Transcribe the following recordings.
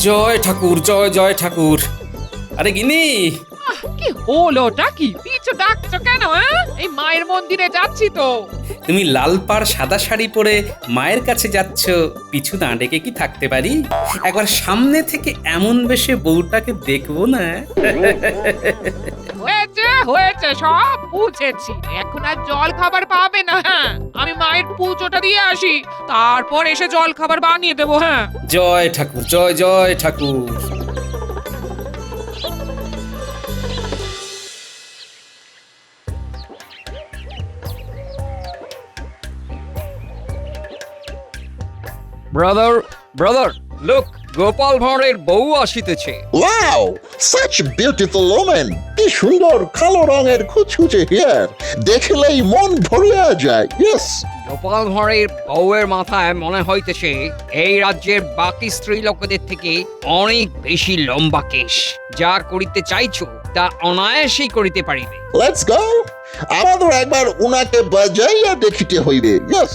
জয় ঠাকুর, জয় জয় ঠাকুর। আরে গিন্নি, কি হলোটা কি? পিছু ডাকছো কেন? এই মায়ের মন্দিরে যাচ্ছি তো। তুমি লাল পাড় সাদা শাড়ি পরে মায়ের কাছে যাচ্ছ, পিছু না ডেকে কি থাকতে পারি? একবার সামনে থেকে এমন বেশে বউটাকে দেখবো না? হয়েছে হয়েছে, সব বুঝেছি। এখন আর জল খাবার পাবে না। হ্যাঁ, আমি মায়ের পুজোটা দিয়ে আসি, তারপর এসে জল খাবার বানিয়ে দেবো। হ্যাঁ, জয় ঠাকুর, জয় জয় ঠাকুর। ব্রাদার ব্রাদার, লুক, গোপাল ভাঁড়ের বউ আসিতেছে। Wow! Such beautiful woman! কি সুন্দর কালো রঙের কুচকুচে হেয়ার, দেখলেই মন ভরিয়া যায়। Yes! গোপাল ভাঁড়ের বউয়ের মাথায় মনে হইতেছে এই রাজ্যের বাকি স্ত্রী লোকদের থেকে অনেক বেশি লম্বা কেশ। যা করিতে চাইছো তা অনায়াসেই করিতে পারিবে। Let's go! আমাদের একবার উনাকে বাজাইয়া দেখিতে হইবে। Yes!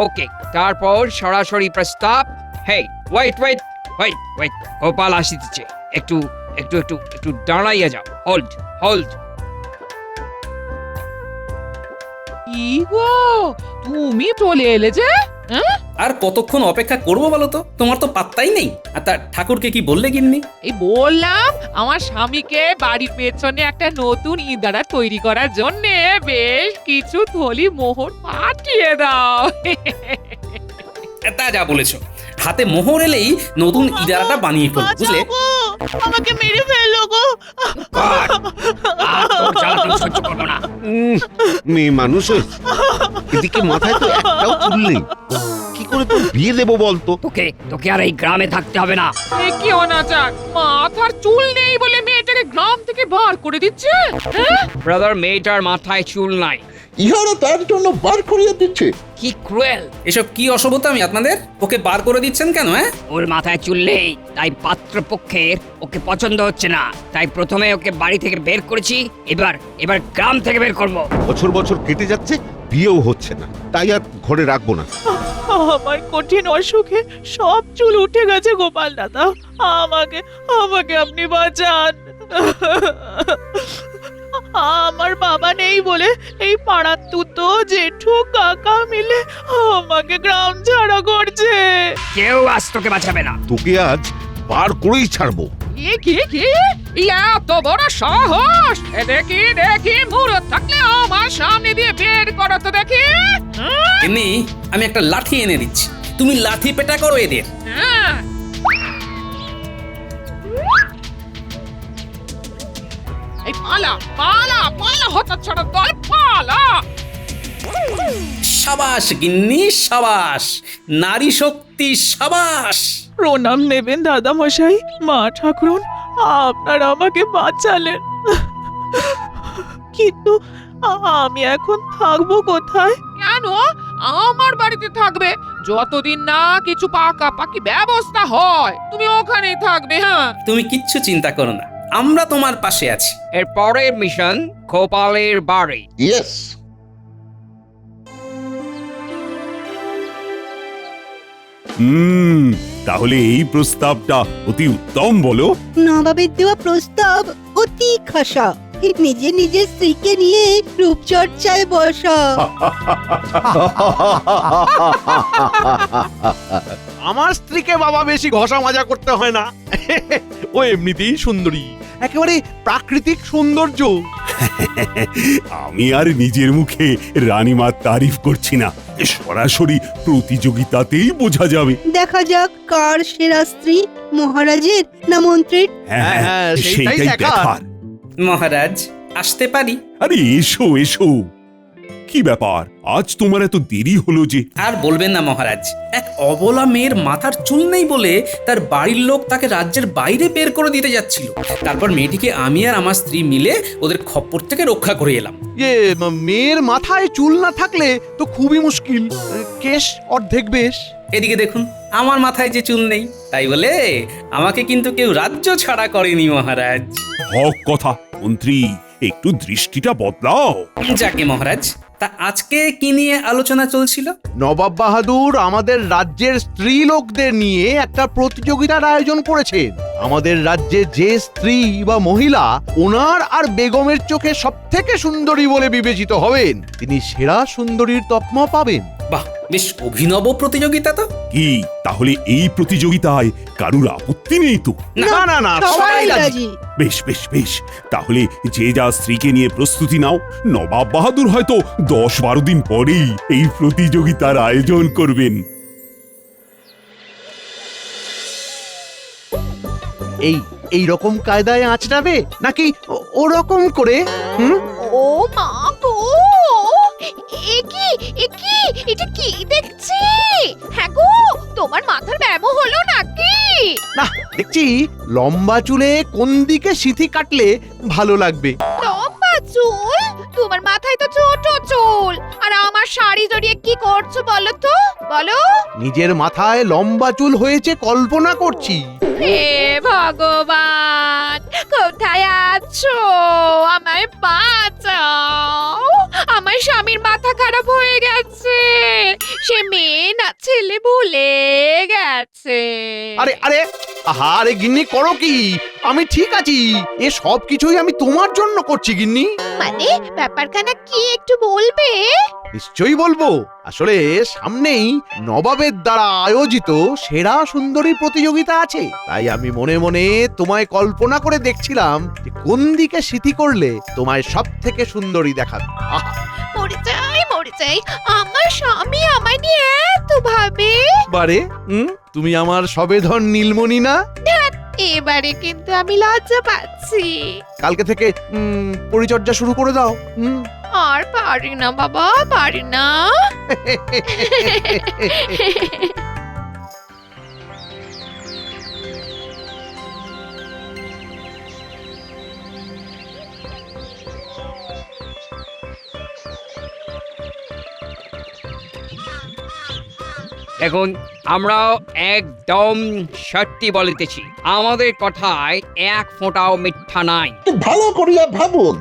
ওকে, তারপর সরাসরি প্রস্তাব। Hey, wait wait wait wait, Gopal আসিতেছে। একটু একটু একটু একটু দাঁড়াইয়া যাও। Hold hold. কি গো, তুমি চলে এলে যে? হ্যাঁ, আর কতক্ষণ অপেক্ষা করবো বলো তো? তোমার তো পাত্তাই নেই। আর তা ঠাকুরকে কি বললে গিন্নি? এই বললাম আমার স্বামীকে বাড়ির পেছনে একটা নতুন ইঁদারা তৈরি করার জন্য বেশ কিছু থলি মোহর পাঠিয়ে দাও। তা যা বলেছো, হাতে মোহর এলেই নতুন ইদারাটা বানিয়ে ফেলবো, বুঝলে? আমাকে মেরে ফেললো গো। আর তোর জ্বালাতন সহ্য করবো না। মেয়ে মানুষ এদিকে মাথায় তো একটাও চুল নেই, কি করে তোর বিয়ে দেবো বলতো? তোকে তোকে আর এই গ্রামে থাকতে হবে না। এ কি অনাচার! মাথার চুল নেই বলে মেয়েটাকে গ্রাম থেকে বার করে দিচ্ছে। হ্যাঁ? ব্রাদার, মেয়েটার মাথায় চুল নাই। ইহারা তার জন্য বার করিয়া দিচ্ছে। কি ক্রুয়েল! এসব কি অসভ্যতামি আপনাদের? ওকে বার করে দিচ্ছেন কেন? হ্যাঁ, ওর মাথায় চুল নেই, তাই পাত্রপক্ষের ওকে পছন্দ হচ্ছে না। তাই প্রথমে ওকে বাড়ি থেকে বের করেছি, এবার এবার গ্রাম থেকে বের করব। বছর বছর কেটে যাচ্ছে, বিয়েও হচ্ছে না, তাই আর ঘরে রাখবো না। আমার কঠিন অসুখে সব চুল উঠে গেছে গোপাল দাদা, আমাকে আমাকে আপনি বাঁচান। আমার বাবা নেই বলে এই পাড়ার তুতো জেঠু কাকা মিলে আমাকে গ্রাম ছাড়া করছে। কেউ আজ তোকে বাঁচাবে না। তোকে আজ বার করেই ছাড়বো। কি এত বড় সাহস! দেখি দেখি, মুরত থাকলে আমার সামনে দিয়ে বের করো তো দেখি। হ্যাঁ? গিন্নি, আমি একটা লাঠি এনে দিচ্ছি, তুমি লাঠি পেটা করো এদের। হ্যাঁ। এই পালা পালা পালা, হতচ্ছাড়া দল, পালা! সাবাস গিন্নি, সাবাস! নারী শক্তি, সাবাস! প্রণাম নেবেন দাদা মশাই, মা ঠাকুরন, আপনারা আমাকে বাঁচালেন। কিন্তু আমি এখন থাকবো কোথায়? কেন আমার বাড়িতে থাকবে? যতদিন না কিছু পাকাপাকি ব্যবস্থা হয় তুমি ওখানেই থাকবে। হ্যাঁ, তুমি কিচ্ছু চিন্তা করো না, আমরা তোমার পাশে আছি। এর পরের মিশন গোপালের বাড়ি। Yes! তাহলে এই প্রস্তাবটা অতি উত্তম, বলো? নবাবের দেওয়া প্রস্তাব অতি খাসা। নিজে নিজের স্ত্রীকে নিয়ে রূপচর্চায় বসা। আমার স্ত্রীকে বাবা বেশি ঘষা মাজা করতে হয় না, ও এমনিতেই সুন্দরী, একেবারে প্রাকৃতিক সৌন্দর্য। আমি আর নিজের মুখে রানীমার তারিফ করছি না, সরাসরি প্রতিযোগিতাতেই বোঝা যাবে। দেখা যাক কার সেরা স্ত্রী, মহারাজের না মন্ত্রীর। হ্যাঁ, সেইটাই দেখার। মহারাজ, আসতে পারি? আরে এসো এসো। কি ব্যাপার, আজ তোমার এত দেরি হলো যে? আর বলবেন না মহারাজ, এক অবলা মেয়ের মাথার চুল নেই বলে তার বাড়ির লোক তাকে রাজ্যের বাইরে বের করে দিতে যাচ্ছিল। তারপর মেয়েটিকে আমি আর আমার স্ত্রী মিলে ওদের খপ্পর থেকে রক্ষা করে এলাম। মেয়ের মাথায় চুল না থাকলে তো খুবই মুশকিল, কেশ অর্ধেক বেশ। এদিকে দেখুন, আমার মাথায় যে চুল নেই, তাই বলে আমাকে কিন্তু কেউ রাজ্য ছাড়া করেনি মহারাজ। হক কথা, মন্ত্রী, একটু দৃষ্টিটা বদলাও। যাকে মহারাজ, তা আজকে কি নিয়ে আলোচনা চলছিল? নবাব বাহাদুর আমাদের রাজ্যের স্ত্রী লোকদের নিয়ে একটা প্রতিযোগিতার আয়োজন করেছেন। আমাদের রাজ্যে যে স্ত্রী বা মহিলা ওনার আর বেগমের চোখে সব থেকে সুন্দরী বলে বিবেচিত হবেন, তিনি সেরা সুন্দরীর তকমা পাবেন। বাহ, বেশ অভিনব প্রতিযোগিতা তো। কি তাহলে এই প্রতিযোগিতায় কারুর আপত্তি নেই তো? না না না, সবাই রাজি। বেশ বেশ বেশ, তাহলে যে যা স্ত্রীকে নিয়ে প্রস্তুতি নাও। নবাব বাহাদুর হয়তো 10-12 দিন পরেই এই প্রতিযোগিতার আয়োজন করবেন। এই রকম কায়দায় আঁচড়াবে নাকি ওরকম করে? হুম, ও মা গো, এটা কি দেখছি? হ্যাঁ গো, তোমার মাথার ব্যামো হলো নাকি? না দেখছি লম্বা চুলে কোন দিকে সিথি কাটলে ভালো লাগবে। লম্বা চুল? তোমার মাথায় তো ছোট চুল, আর আমার শাড়ি জড়িয়ে কি করছো বলো তো, বলো। নিজের মাথায় লম্বা চুল হয়েছে কল্পনা করছি। হে ভগবান, কোথায় আছো? আমায় বাঁচাও, আমার স্বামীর মাথা খারাপ হয়ে গেছে, সে মেয়ে না ছেলে ভুলে গেছে। আরে আরে, আরে গিন্নি করো কি? আমি ঠিক আছি, এ সব কিছুই আমি তোমার জন্য করছি গিন্নি। মানে ব্যাপারখানা কি একটু বলবে? নিশ্চয়ই বলবো। আসলে সামনেই নবাবের দ্বারা আয়োজিত সেরা সুন্দরী প্রতিযোগিতা আছে, তাই আমি মনে মনে তোমায় কল্পনা করে দেখছিলাম যে কোন দিকে সিথি করলে তোমায় সব থেকে সুন্দরী দেখাবে। আহা, মরে যাই, আমার স্বামী আমায় নিয়ে এত ভাবে। বারে তুমি আমার সবেধন নীলমণি না? এবারে কিন্তু আমি লজ্জা পাচ্ছি। কালকে থেকে পরিচর্যা শুরু করে দাও। আর পারি না বাবা, পারি না। দেখুন, আমরাও একদম সত্যি বলিতেছি, আমাদের কথায় এক ফোঁটাও মিথ্যা নাই। ভালো করিয়া ভাবুন,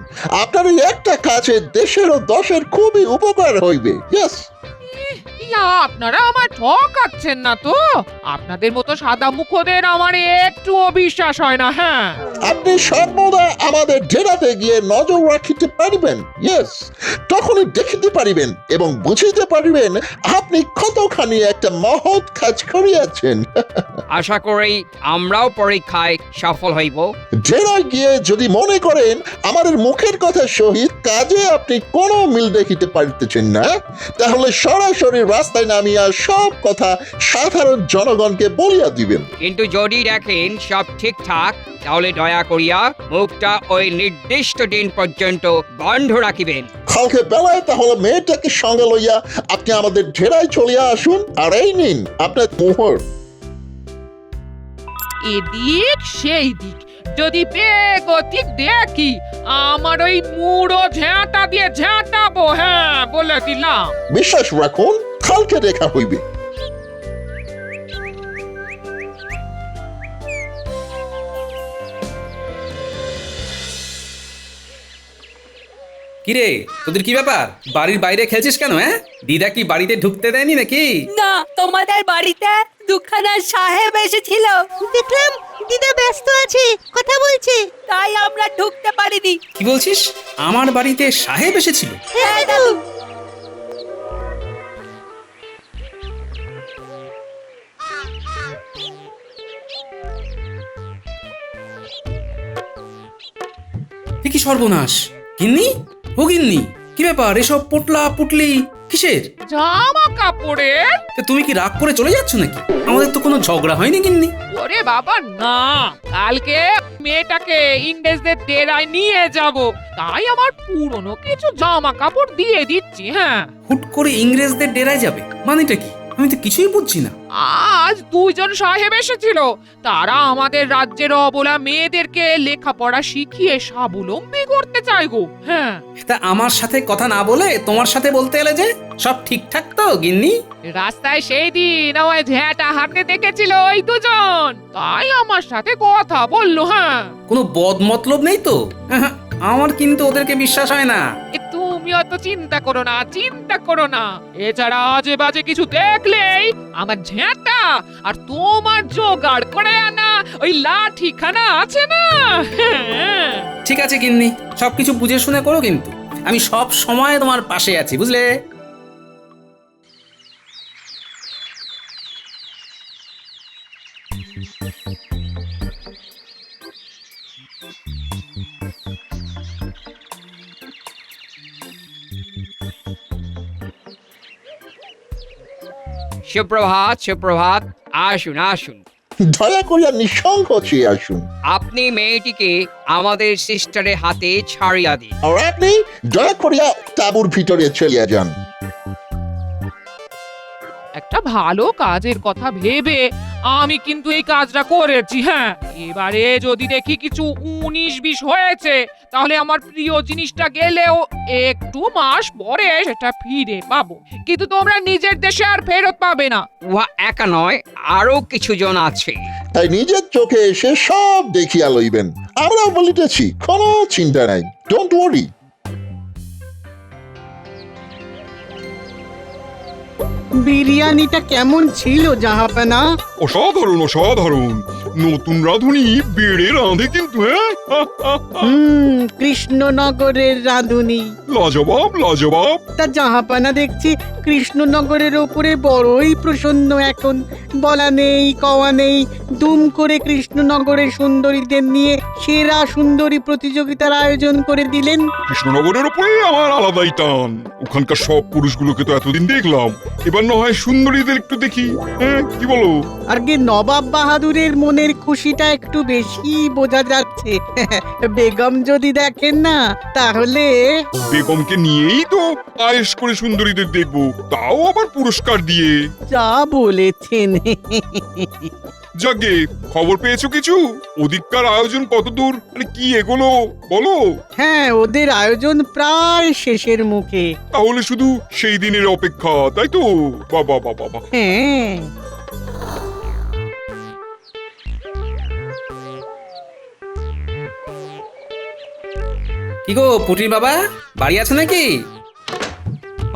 আপনার এই একটা কাজে দেশের ও দশের খুবই উপকার হইবে। ইয়েস, ইয়া, আপনারা আমার ঠকাচ্ছেন না তো? আপনাদের মতো সাদা মুখোদের আমার একটুও বিশ্বাস হয় না। হ্যাঁ, আপনি সর্বদা আমাদের ডেরাতে গিয়ে নজর রাখিতে পারিবেন। ইয়েস, তখনই দেখিতে পারিবেন এবং বুঝিতে পারিবেন আপনি কতখানি একটা মহৎ কাজ করিয়াছেন। আশা করি আমরাও পরীক্ষায় সফল হইব। ডেরায় গিয়ে যদি মনে করেন আমাদের মুখের কথা সহিত কাজে আপনি কোনো মিল দেখিতে পারিতেছেন না, তাহলে সরাসরি রাস্তায় নামিয়া সব কথা সাধারণ জনগণকে বলিয়া দিবেন। কিন্তু যদি দেখেন সব ঠিকঠাক, তাহলে দয়া করিয়া মুখটা ওই নির্দিষ্ট দিন পর্যন্ত বন্ধ রাখিবেন। কালকে বেলায় তাহলে মেয়েটাকে সঙ্গে লইয়া আপনি আমাদের ডেরায় চলিয়া আসুন, আর এই নিন আপনার মোহর। এদিক সেই দিক যদি বেগতিক দেখি, আমার ওই মুড়ো ঝাঁটা দিয়ে ঝাঁটাবো। হ্যাঁ, বলে দিলাম। বিশ্বাস রাখুন, কালকে দেখা হইবে। কিরে, তোদের কি ব্যাপার? বাড়ির বাইরে খেলছিস কেন? হ্যাঁ, দিদা কি বাড়িতে ঢুকতে দেয়নি নাকি? না, তোমাদের বাড়িতে দুখানা সাহেব এসেছিল, দেখলাম দিদা ব্যস্ত আছে, কথা বলছে, তাই আমরা ঢুকতে পারিনি। কি বলছিস? আমার বাড়িতে সাহেব এসেছিল? হ্যাঁ দাদু। কি সর্বনাশ! গিন্নি, ও গিন্নি, কি ব্যাপার? এসব পোটলা পুটলি কিসের? জামা কাপড়ের। তা তুমি কি রাগ করে চলে যাচ্ছ নাকি? আমাদের তো কোনো ঝগড়া হয়নি গিন্নি। ওরে বাবা না, কালকে মেয়েটাকে ইংরেজদের ডেরায় নিয়ে যাব, তাই আমার পুরনো কিছু জামা কাপড় দিয়ে দিচ্ছি। হ্যাঁ, হুট করে ইংরেজদের ডেরায় যাবে মানেটা কি? আমি তো কিছুই বুঝছি না। আজ দুইজন সাহেব এসেছিল, তারা আমাদের রাজ্যের অবলা মেয়েদেরকে লেখাপড়া শিখিয়ে স্বাবলম্বী করতে চায় গো। হ্যাঁ, তা আমার সাথে কথা না বলে তোমার সাথে বলতে এলে যে? সব ঠিকঠাক তো গিন্নি? রাস্তায় সেই দিন আমায় ঝ্যাঁটা হাঁটতে দেখেছিল ওই দুজন, তাই আমার সাথে কথা বললো। হ্যাঁ, কোনো বদ মতলব নেই তো? আহা, আমার কিন্তু ওদেরকে বিশ্বাস হয় না। তুমি তুমি অত চিন্তা করো না, চিন্তা করো না। এছাড়া আজে বাজে কিছু দেখলেই আমার ঝেঁটা আর তোমার জোগাড় করে আনা ওই লাঠিখানা আছে না, হ্যাঁ। ঠিক আছে গিন্নি, সবকিছু বুঝে শুনে করো, কিন্তু আমি সব সময় তোমার পাশে আছি, বুঝলে? সুপ্রভাত, সুপ্রভাত। আসুন, আসুন। দয়া করিয়া নিঃসংকোচে আসুন। আপনি মেয়েটিকে আমাদের সিস্টারের হাতে ছাড়িয়া দিন। আর আপনি দয়া করিয়া তাঁবুর ভিতরে চলিয়া যান। একটা ভালো কাজের কথা ভেবে আমি কিন্তু এই কাজটা করেছি, হ্যাঁ। এবারে যদি দেখি কিছু 19-20 হয়েছে, তাহলে আমার প্রিয় জিনিসটা গেলেও একটু মাস পরে সেটা ফিরে পাবো, কিন্তু তোমরা নিজের দেশে আর ফেরত পাবে না। উহা একা নয়, আরো কিছু জন আছে। তাই নিজের চোখে এসে সব দেখিয়া লইবেন। আমরাও বলিতেছি, কোনো চিন্তা নাই, ডোন্ট ওয়ারি। বিরিয়ানিটা কেমন ছিল জাহাপানা? অসাধারণ, অসাধারণ। নতুন রাঁধুনি বেড়ে রাঁধে কিন্তু, হ্যাঁ। কৃষ্ণনগরের রাঁধুনি। লাজবাব, লাজবাব। তা জাহাপানা দেখছি কৃষ্ণনগরের ওপরে বড়ই প্রসন্ন এখন। বলা নেই কওয়া নেই, দুম করে কৃষ্ণনগরের সুন্দরীদের নিয়ে সেরা সুন্দরী প্রতিযোগিতার আয়োজন করে দিলেন। কৃষ্ণনগরের উপরে আমার আলাদাই টান। ওখানকার সব পুরুষগুলোকে তো এতদিন দেখলাম, এবার না হয় সুন্দরীদের একটু দেখি, হ্যাঁ, কি বলো? আর কি নবাব বাহাদুরের মনের খুশিটা একটু বেশি বোঝা যাচ্ছে। বেগম যদি দেখেন না, তাহলে বেগমকে নিয়েই তো আয়েশ করে সুন্দরীদের দেখবো, তাও আবার পুরস্কার দিয়ে। যা বলেছেন। যাকে খবর পেয়েছো কিছু? ওদিককার আয়োজন কতদূর, মানে কি এগোলো বলো? হ্যাঁ, ওদের আয়োজন প্রায় শেষের মুখে। তাহলে শুধু সেই দিনের অপেক্ষা, তাই তো? বাবা বাবা বাবা। হ্যাঁ, কি গো পুটির বাবা, বাড়ি আছে নাকি?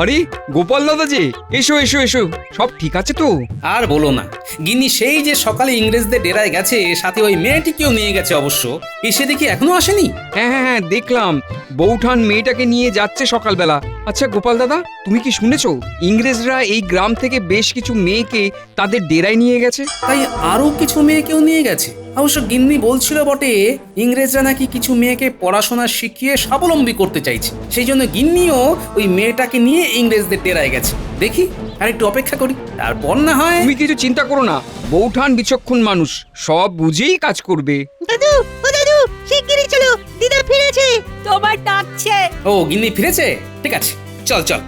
আরে গোপাল দাদা যে, এসো এসো এসো। সব ঠিক আছে তো? আর বলো না, গিন্নি সেই যে সকালে ইংরেজদের ডেরায় গেছে, সাথে ওই মেয়েটিকেও নিয়ে গেছে অবশ্য, এসে দেখি এখনো আসেনি। হ্যাঁ হ্যাঁ হ্যাঁ, দেখলাম বৌঠান মেয়েটাকে নিয়ে যাচ্ছে সকালবেলা। আচ্ছা গোপাল দাদা, তুমি কি শুনেছো ইংরেজরা এই গ্রাম থেকে বেশ কিছু মেয়েকে তাদের ডেরায় নিয়ে গেছে? তাই আরো কিছু মেয়েকেও নিয়ে গেছে। অবশ্য গিন্নি বলছিল বটে, ইংরেজরা নাকি কিছু মেয়েকে পড়াশোনা শিখিয়ে স্বাবলম্বী করতে চাইছে, সেই জন্য গিন্নিও ওই মেয়েটাকে নিয়ে ইংরেজদের ডেরায় গেছে। দেখি আর একটু অপেক্ষা করি, তারপর না হয়। তুমি কিছু চিন্তা করো না, বৌঠান বিচক্ষণ মানুষ, সব বুঝেই কাজ করবে। দাদু, ও দাদু, শিগগিরই চলো, দিদা ফিরেছে, তোমার ডাকছে। ও গিন্নি ফিরেছে, ঠিক আছে, চল চল।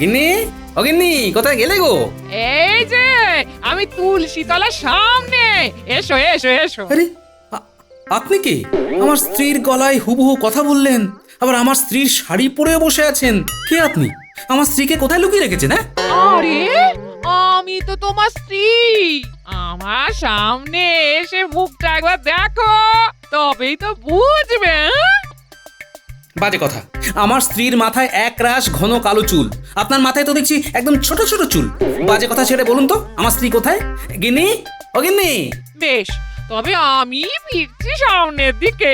গিন্নি, ও গিন্নি, কোথায় গেলে গো? এই যে আমি তুলসী তলার সামনে, এসো এসো এসো। আরে আপনি কি? আমার স্ত্রীর গলায় হুবহু কথা বললেন, আবার আমার স্ত্রীর শাড়ি পরে বসে আছেন। কে আপনি? আমার স্ত্রীকে কোথায় লুকিয়ে রেখেছেন? হ্যাঁ, আরে আমি তো তোমার স্ত্রী। আমার সামনে এসে মুখটা একবার দেখো, তবেই তো বুঝবে। বাজে কথা। আমার স্ত্রীর মাথায় এক রাশ ঘন কালো চুল, আপনার মাথায় তো দেখছি একদম ছোট ছোট চুল। বাজে কথা ছেড়ে বলুন তো, আমার স্ত্রী কোথায়? গিন্নি, ও গিন্নি। বেশ, তবে আমি ফিরছি সামনের দিকে।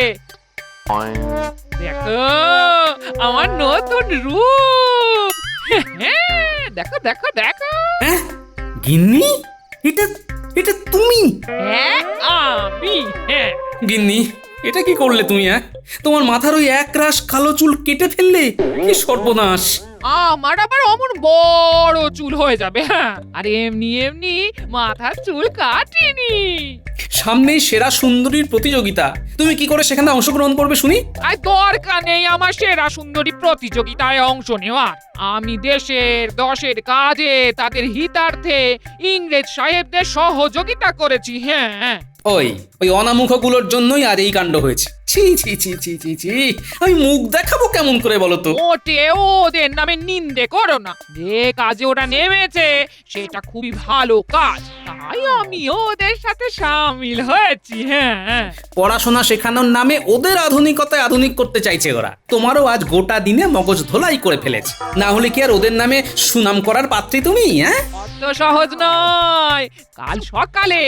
দেখো আমার নতুন রূপ। দেখো দেখো দেখো। হ্যাঁ গিন্নি, এটা এটা তুমি? হ্যাঁ আমি। হ্যাঁ গিন্নি, এটা কি করলে তুমি? হ্যাঁ, তোমার মাথার ওই এক রাশ কালো চুল কেটে ফেললে, কি সর্বনাশ! আমার আবার অমন বড় চুল হয়ে যাবে? হ্যাঁ, আর এমনি এমনি মাথার চুল কাটিনি। সামনেই সেরা সুন্দরীর প্রতিযোগিতা, তুমি কি করে সেখানে অংশগ্রহণ করবে শুনি? আর দরকার নেই আমার সেরা সুন্দরী প্রতিযোগিতায় অংশ নেওয়ার। আমি দেশের দশের কাজে তাদের হিতার্থে ইংরেজ সাহেবদের সহযোগিতা করেছি। হ্যাঁ। ওই অনামুখগুলোর জন্যই আজ এই কাণ্ড হয়েছে। ছি ছি ছি ছি ছি ছি, আমি মুখ দেখাবো কেমন করে বলো তো? মোটেও ওদের নামে নিন্দে করো না। যে কাজে ওরা নেমেছে সেটা খুবই ভালো কাজ, তাই আমিও ওদের সাথে সামিল হয়েছি। হ্যাঁ, পড়াশোনা শেখানোর নামে ওদের আধুনিকতায় আধুনিক করতে চাইছে ওরা। তোমারও আজ গোটা দিনে মগজ ধোলাই করে ফেলেছে। না হলে কি আর ওদের নামে সুনাম করার পাত্রী তুমি? হ্যাঁ, অত সহজ নয়। কাল সকালে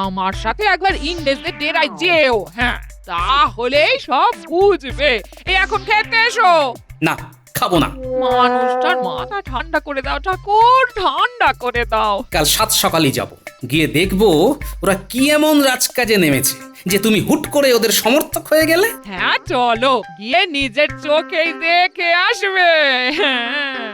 আমার সাথে একবার ইংরেজদের ডেরায় যেও। হ্যাঁ, তাহলে সব বুঝবে। এই এখন খেতে এসো। না, খাবো না। মানুষটার মাথা ঠান্ডা করে দাও ঠাকুর, ঠান্ডা করে দাও। কাল সাত সকালেই যাব, গিয়ে দেখবো ওরা কি এমন রাজকাজে নেমেছে যে তুমি হুট করে ওদের সমর্থক হয়ে গেলে। হ্যাঁ, চলো গিয়ে নিজের চোখেই দেখে আসবে। হ্যাঁ।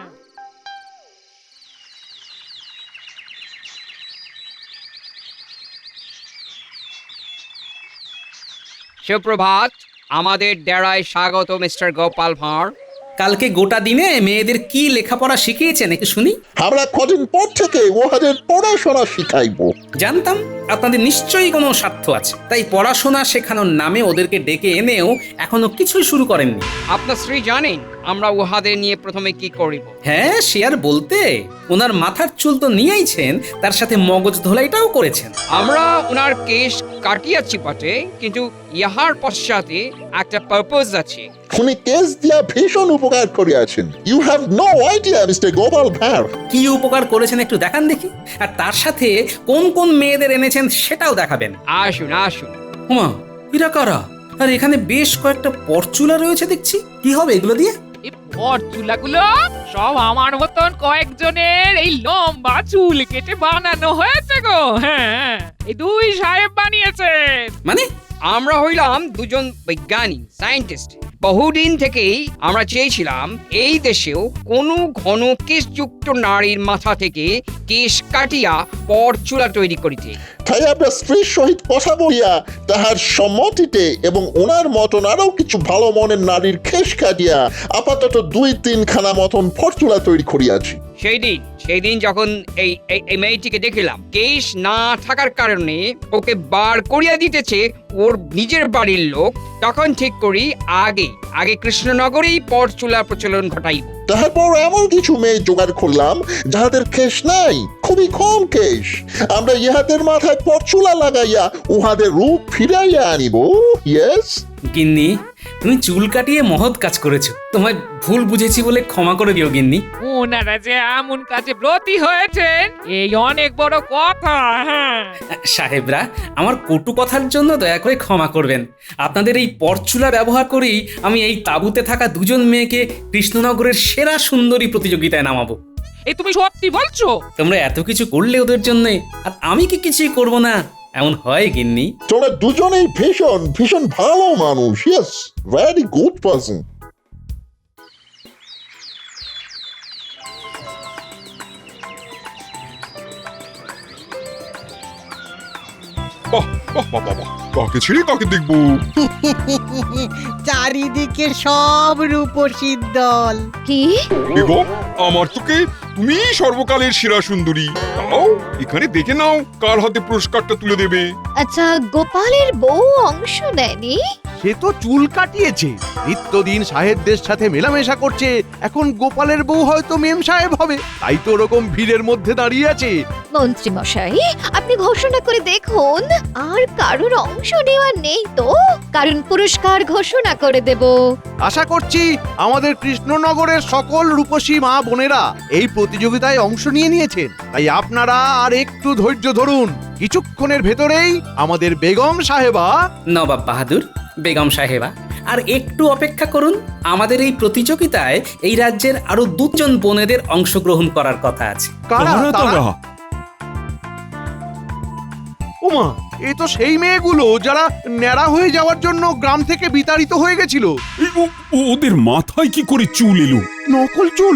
সুপ্রভাত, আমাদের ডেরায় স্বাগত মিস্টার গোপাল ভাঁড়। কালকে গোটা দিনে মেয়েদের কি লেখাপড়া শিখিয়েছেন একটু শুনি। আমরা কদিন পর থেকে ওদের পড়াশোনা শিখাইবো। জানতাম আপনাদের নিশ্চয়ই কোনো স্বার্থ আছে, তাই পড়াশোনা শেখানোর নামে ওদেরকে ডেকে এনেও এখনো কিছুই শুরু করেননি। আপনার স্ত্রী জানেন আমরা উহাদের নিয়ে প্রথমে কি করিব? হ্যাঁ, সে আর বলতে। ওনার মাথার চুল তো নিয়েইছেন, তার সাথে মগজ ধোলাইটাও করেছেন। আমরা ওনার কেশ কাটিয়াছি বটে, কিন্তু ইহার পশ্চাতে একটা পারপোজ আছে। উনি কেস দিয়া ভীষণ উপকার করিয়াছেন। You have no idea mister Gopal Bhar. কি উপকার করেছেন একটু দেখান দেখি, আর তার সাথে কোন কোন মেয়েদের এনেছেন সেটাও দেখাবেন। আসুন আসুন। হুমা, এরা কারা? আর এখানে বেশ কয়েকটা পরচুলা রয়েছে দেখছি। কি হবে এগুলো দিয়ে? এই পরচুলাগুলো সব আমার মতন কয়েকজনের এই লম্বা চুল কেটে বানানো হয়েছে গো। হ্যাঁ, এই দুই সাহেব বানিয়েছেন। মানে? আমরা হইলাম দুজন বৈজ্ঞানিক সায়েন্টিস্ট। বহুদিন থেকেই আমরা চেয়েছিলাম এই দেশেও কোনো ঘন কেশযুক্ত নারীর মাথা থেকে কেশ কাটিয়া পরচুলা তৈরি করিতে। তাই আপনার স্ত্রীর সহিত কথা বলিয়া তাহার সম্মতিতে এবং ওনার মতন আরো কিছু ভালো মনের নারীর খেস কাটিয়া আপাতত 2-3 খানা মতন ফরচুলা তৈরি করিয়াছি। সেই দিন যখন এই মেয়েটিকে দেখিলাম, কেশ না থাকার কারণে ওকে বার করিয়া দিতেছে ওর নিজের বাড়ির লোক, তখন ঠিক করি আগে কৃষ্ণনগরেই পরচুলা প্রচলন ঘটাইব। তারপর এমন কিছু মেয়ে জোগাড় করলাম যাহাদের কেশ নাই, খুবই কম কেশ। আমরা ইহাদের মাথায় পরচুলা লাগাইয়া উহাদের রূপ ফিরাইয়া আনিব। ইয়েস গিন্নি, তুমি চুল কাটিয়ে মহৎ কাজ করেছো। তোমায় ভুল বুঝেছি বলে ক্ষমা করে দিও গিন্নি। ওনারা যে এমন কাজে ব্রতী হয়েছেন এই অনেক বড় কথা। হ্যাঁ, সাহেবরা, আমার কটু কথার জন্য দয়া করে ক্ষমা করবেন। আপনাদের এই পরচুলা ব্যবহার করেই আমি এই তাঁবুতে থাকা দুজন মেয়েকে কৃষ্ণনগরের সেরা সুন্দরী প্রতিযোগিতায় নামাবো। এই তুমি সত্যি বলছো? তোমরা এত কিছু করলে ওদের জন্য, আর আমি কি কিছুই করব না? এমন হয় গিন্নি? তোরা দুজনেই ভীষণ ভীষণ ভালো মানুষ। Yes, very good person. বাহ বাহ বাহ বাহ বাহ, কাকে ছেড়ে কাকে দেখবো? চারিদিকে সব রূপসীর দল। কি? বেগম, আমার চোখে তুমি সর্বকালের সেরা সুন্দরী। তাও এখানে দেখে নাও কার হাতে পুরস্কারটা তুলে দেবে। আচ্ছা, গোপালের বউ অংশ নেয়নি? সে তো চুল কাটিয়েছে, নিত্যদিন সাহেবদের সাথে মেলামেশা করছে। এখন গোপালের বউ হয়তো মেম সাহেব হবে, তাই তো ওরকম ভিড়ের মধ্যে দাঁড়িয়ে আছে। মন্ত্রী মশাই, আপনি ঘোষণা করে দেখুন, আর কারোর অংশ নেওয়া নেই তো, কারণ পুরস্কার ঘোষণা করে দেব। আশা করছি আমাদের কৃষ্ণনগরের সকল রূপসী মা বোনেরা এই প্রতিযোগিতায় অংশ নিয়েছেন। তাই আপনারা আর একটু ধৈর্য ধরুন, কিছুক্ষণের ভেতরেই আমাদের বেগম সাহেবা, নবাব বাহাদুর, বেগম সাহেবা, আর একটু অপেক্ষা করুন। আমাদের এই প্রতিযোগিতায় এই রাজ্যের আরো 2 জন বোনেদের অংশগ্রহণ করার কথা আছে। কারা তারা? ওমা, এ তো সেই মেয়েগুলো যারা ন্যাড়া হয়ে যাওয়ার জন্য গ্রাম থেকে বিতাড়িত হয়ে গেছিল। ওদের মাথায় কি করে চুল এলো? নকল চুল?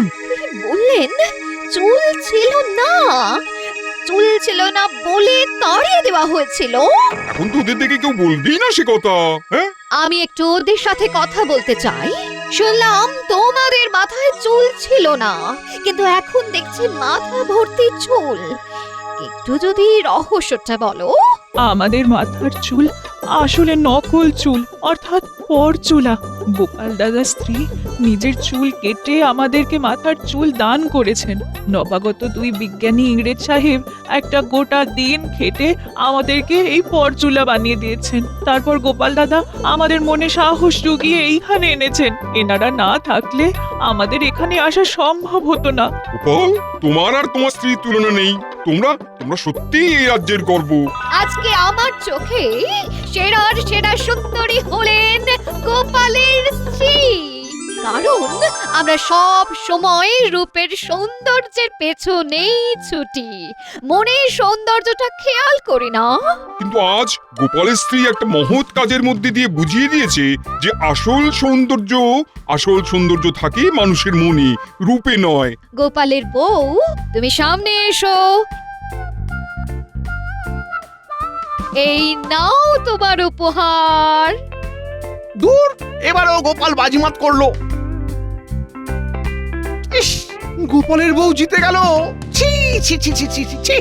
বললেন চুল ছিল না, চুল ছিল না বলে তাড়িয়ে দেওয়া হয়েছিল। এখন তো ওদের দেখে কেউ বলবেই না সে কথা। হ্যাঁ, আমি একটু ওদের সাথে কথা বলতে চাই। শুনলাম তোমাদের মাথায় চুল ছিল না, কিন্তু এখন দেখছি মাথা ভর্তি চুল। একটু যদি রহস্যটা বলো। আমাদের মাথার চুল আসলে নকল চুল, অর্থাৎ পরচুলা। গোপাল দাদার স্ত্রী নিজের চুল কেটে আমাদেরকে মাথার চুল দান করেছেন। নবাগত দুই বিজ্ঞানী ইংরেজ সাহেব একটা গোটা দিন খেটে আমাদেরকে এই পরচুলা বানিয়ে দিয়েছেন। তারপর গোপাল দাদা আমাদের মনে সাহস জুগিয়ে এইখানে এনেছেন। এনারা না থাকলে আমাদের এখানে আসা সম্ভব হতো না। গোপাল, তোমার আর তোমার স্ত্রীর তুলনা নেই। তোমরা তোমরা সত্যিই এই রাজ্যের গর্ব। আজকে আমার চোখে সেরার সেরা সুন্দরী হলেন গোপালের স্ত্রী। কারণ আমরা সব সময় রূপের সৌন্দর্যের পেছনেই ছুটি, মনের সৌন্দর্যটা খেয়াল করি না। কিন্তু আজ গোপালের স্ত্রী একটা মহৎ কাজের মধ্যে দিয়ে বুঝিয়ে দিয়েছে যে আসল সৌন্দর্য থাকে মানুষের মনে, রূপে নয়। গোপালের বউ, তুমি সামনে এসো। এই নাও তোমার উপহার। দূর, এবারও গোপাল বাজিমাত করলো। ইস, গোপালের বউ জিতে গেল। ছি ছি ছি ছি ছি ছি।